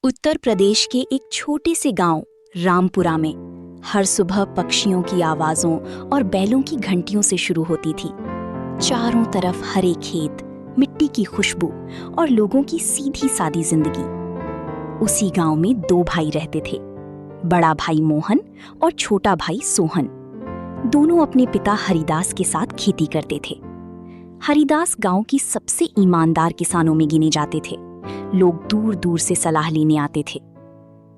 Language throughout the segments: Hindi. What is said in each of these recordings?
उत्तर प्रदेश के एक छोटे से गांव रामपुरा में हर सुबह पक्षियों की आवाजों और बैलों की घंटियों से शुरू होती थी। चारों तरफ हरे खेत, मिट्टी की खुशबू और लोगों की सीधी सादी जिंदगी। उसी गांव में दो भाई रहते थे, बड़ा भाई मोहन और छोटा भाई सोहन। दोनों अपने पिता हरिदास के साथ खेती करते थे। हरिदास गांव की सबसे ईमानदार किसानों में गिने जाते थे। लोग दूर दूर से सलाह लेने आते थे।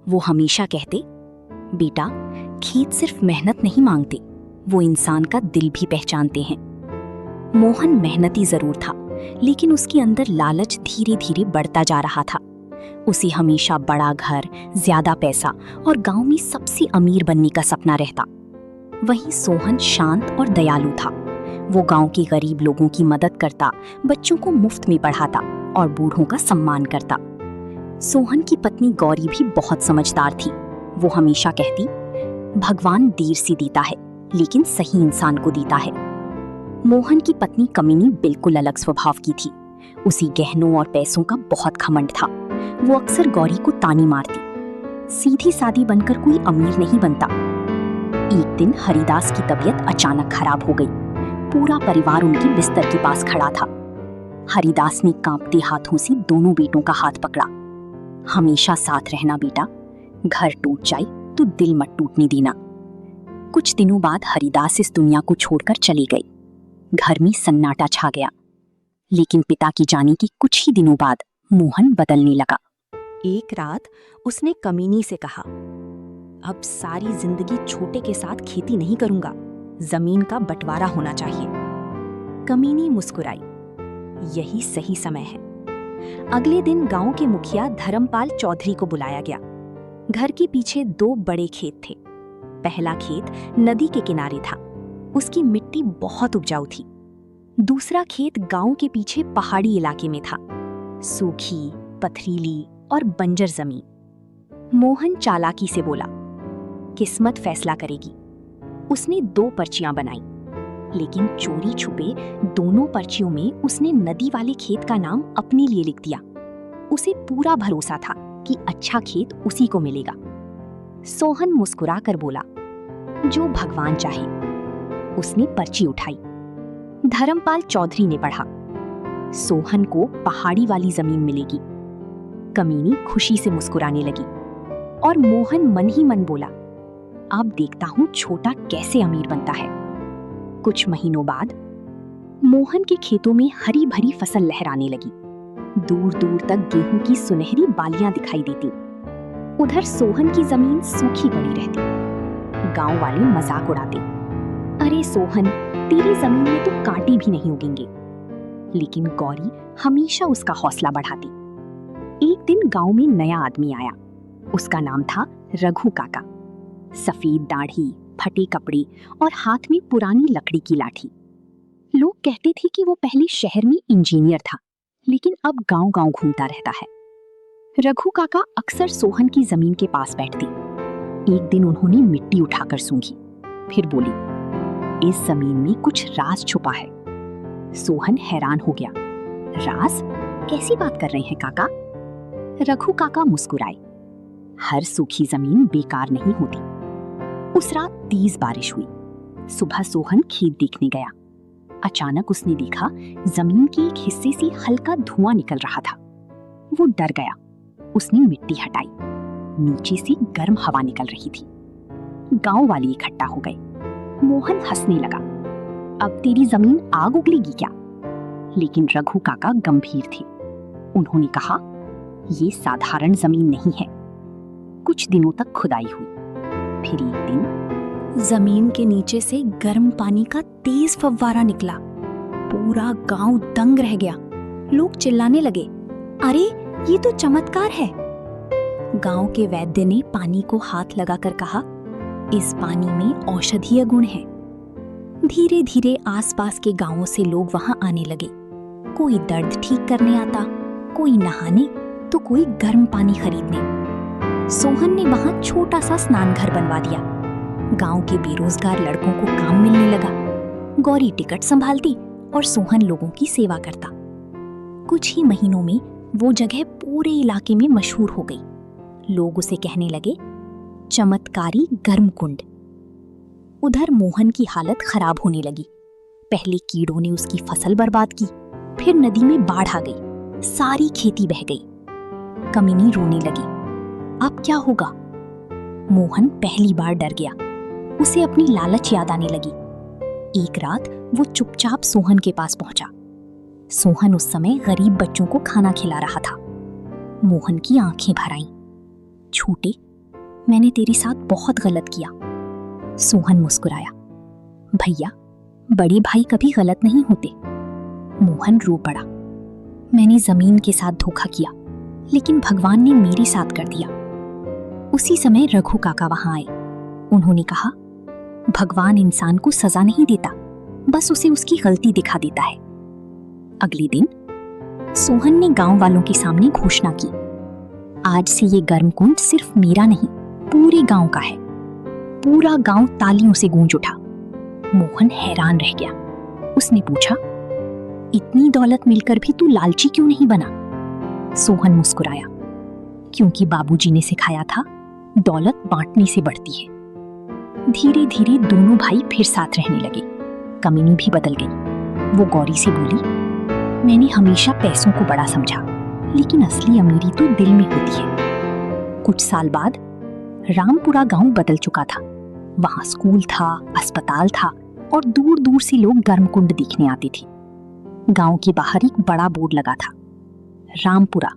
वो हमेशा कहते, बेटा, खेत सिर्फ मेहनत नहीं मांगते, वो इंसान का दिल भी पहचानते हैं। मोहन मेहनती जरूर था, लेकिन उसके अंदर लालच धीरे धीरे बढ़ता जा रहा था। उसे हमेशा बड़ा घर, ज्यादा पैसा और गांव में सबसे अमीर बनने का सपना रहता। वहीं सोहन शांत और दयालु था। वो गांव के गरीब लोगों की मदद करता, बच्चों को मुफ्त में पढ़ाता और बूढ़ों का सम्मान करता। सोहन की पत्नी गौरी भी बहुत समझदार थी। वो हमेशा कहती, भगवान देर से देता है, लेकिन सही इंसान को देता है। मोहन की पत्नी कमिनी बिल्कुल अलग स्वभाव की थी। उसे गहनों और पैसों का बहुत घमंड था। वो अक्सर गौरी को तानी मारती, सीधी सादी बनकर कोई अमीर नहीं बनता। एक दिन हरिदास की तबीयत अचानक खराब हो गई। पूरा परिवार उनके बिस्तर के पास खड़ा था। हरिदास ने कांपते हाथों से दोनों बेटों का हाथ पकड़ा। हमेशा साथ रहना बेटा, घर टूट जाए तो दिल मत टूटने देना। कुछ दिनों बाद हरिदास इस दुनिया को छोड़कर चले गए। घर में सन्नाटा छा गया। लेकिन पिता की जाने के कुछ ही दिनों बाद मोहन बदलने लगा। एक रात उसने कमीनी से कहा, अब सारी जिंदगी छोटे के साथ खेती नहीं करूंगा, जमीन का बंटवारा होना चाहिए। कमीनी मुस्कुराई, यही सही समय है। अगले दिन गांव के मुखिया धर्मपाल चौधरी को बुलाया गया। घर के पीछे दो बड़े खेत थे। पहला खेत नदी के किनारे था, उसकी मिट्टी बहुत उपजाऊ थी। दूसरा खेत गांव के पीछे पहाड़ी इलाके में था, सूखी, पथरीली और बंजर जमीन। मोहन चालाकी से बोला, किस्मत फैसला करेगी। उसने दो पर्चियां बनाई, लेकिन चोरी छुपे दोनों पर्चियों में उसने नदी वाले खेत का नाम अपने लिए लिख दिया। उसे पूरा भरोसा था कि अच्छा खेत उसी को मिलेगा। सोहन मुस्कुराकर बोला, जो भगवान चाहे। उसने पर्ची उठाई। धर्मपाल चौधरी ने पढ़ा, सोहन को पहाड़ी वाली जमीन मिलेगी। कमीनी खुशी से मुस्कुराने लगी और मोहन मन ही मन बोला, अब देखता हूं छोटा कैसे अमीर बनता है। कुछ महीनों बाद मोहन के खेतों में हरी भरी फसल लहराने लगी। दूर दूर तक गेहूं की सुनहरी बालियां दिखाई देती। उधर सोहन की जमीन सूखी पड़ी रहती। गांव वाले मजाक उड़ाते, अरे सोहन, तेरी जमीन में तो कांटे भी नहीं उगेंगे। लेकिन गौरी हमेशा उसका हौसला बढ़ाती। एक दिन गांव में नया आदमी आया। उसका नाम था रघु काका। सफेद दाढ़ी, फटे कपड़े और हाथ में पुरानी लकड़ी की लाठी। लोग कहते थे कि वो पहले शहर में इंजीनियर था, लेकिन अब गांव-गांव घूमता रहता है। रघु काका अक्सर सोहन की जमीन के पास बैठते। एक दिन उन्होंने मिट्टी उठाकर सूंघी, फिर बोली, इस जमीन में कुछ राज छुपा है। सोहन हैरान हो गया, राज? कैसी बात कर रहे हैं काका? रघु काका मुस्कुराए, हर सूखी जमीन बेकार नहीं होती। उस रात तेज बारिश हुई। सुबह सोहन खेत देखने गया। अचानक उसने देखा जमीन के एक हिस्से से हल्का धुआं निकल रहा था। वो डर गया। उसने मिट्टी हटाई। नीचे से गर्म हवा निकल रही थी। गांव वाले इकट्ठा हो गए। मोहन हंसने लगा, अब तेरी जमीन आग उगलेगी क्या? लेकिन रघु काका गंभीर थे। उन्होंने कहा, ये साधारण जमीन नहीं है। कुछ दिनों तक खुदाई हुई। फिर एक दिन जमीन के नीचे से गर्म पानी का तेज फव्वारा निकला। पूरा गांव दंग रह गया। लोग चिल्लाने लगे, अरे ये तो चमत्कार है। गांव के वैद्य ने पानी को हाथ लगाकर कहा, इस पानी में औषधीय गुण है। धीरे धीरे आसपास के गांवों से लोग वहां आने लगे। कोई दर्द ठीक करने आता, कोई नहाने तो कोई गर्म पानी खरीदने। सोहन ने वहां छोटा सा स्नान घर बनवा दिया। गांव के बेरोजगार लड़कों को काम मिलने लगा। गौरी टिकट संभालती और सोहन लोगों की सेवा करता। कुछ ही महीनों में वो जगह पूरे इलाके में मशहूर हो गई। लोग उसे कहने लगे चमत्कारी गर्म कुंड। उधर मोहन की हालत खराब होने लगी। पहले कीड़ों ने उसकी फसल बर्बाद की, फिर नदी में बाढ़ आ गई, सारी खेती बह गई। कमिनी रोने लगी। अब क्या होगा? मोहन पहली बार डर गया। उसे अपनी लालच याद आने लगी। एक रात वो चुपचाप सोहन के पास पहुंचा। सोहन उस समय गरीब बच्चों को खाना खिला रहा था। मोहन की आंखें भर आईं। छोटे, मैंने तेरे साथ बहुत गलत किया। सोहन मुस्कुराया। भैया, बड़े भाई कभी गलत नहीं होते। मोहन रो पड़ा। मैंने जमीन के साथ धोखा किया, लेकिन भगवान ने मेरे साथ कर दिया। उसी समय रघु काका वहां आए। उन्होंने कहा, भगवान इंसान को सजा नहीं देता, बस उसे उसकी गलती दिखा देता है। अगले दिन सोहन ने गांव वालों के सामने घोषणा की, आज से ये गर्म कुंड सिर्फ मेरा नहीं, पूरे गांव का है। पूरा गांव तालियों से गूंज उठा। मोहन हैरान रह गया। उसने पूछा, इतनी दौलत मिलकर भी तू लालची क्यों नहीं बना? सोहन मुस्कुराया, क्योंकि बाबूजी ने सिखाया था, दौलत बांटने से बढ़ती है। धीरे धीरे दोनों भाई फिर साथ रहने लगे। कमिनी भी बदल गई। वो गौरी से बोली, मैंने हमेशा पैसों को बड़ा समझा, लेकिन असली अमीरी तो दिल में होती है। कुछ साल बाद रामपुरा गांव बदल चुका था। वहां स्कूल था, अस्पताल था और दूर दूर से लोग गर्म कुंड देखने आते थे। गांव के बाहर एक बड़ा बोर्ड लगा था, रामपुरा,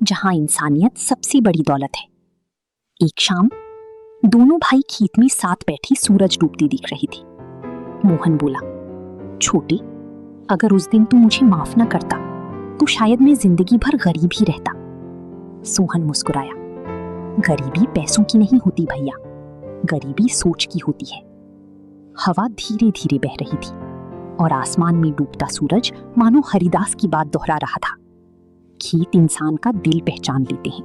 जहां इंसानियत सबसे बड़ी दौलत है। एक शाम दोनों भाई खेत में साथ बैठे सूरज डूबते दिख रहे थे। मोहन बोला, छोटे, अगर उस दिन तू मुझे माफ न करता तो शायद मैं जिंदगी भर गरीब ही रहता। सोहन मुस्कुराया, गरीबी पैसों की नहीं होती भैया, गरीबी सोच की होती है। हवा धीरे धीरे बह रही थी और आसमान में डूबता सूरज मानो हरिदास की बात दोहरा रहा था। खेत इंसान का दिल पहचान लेते हैं।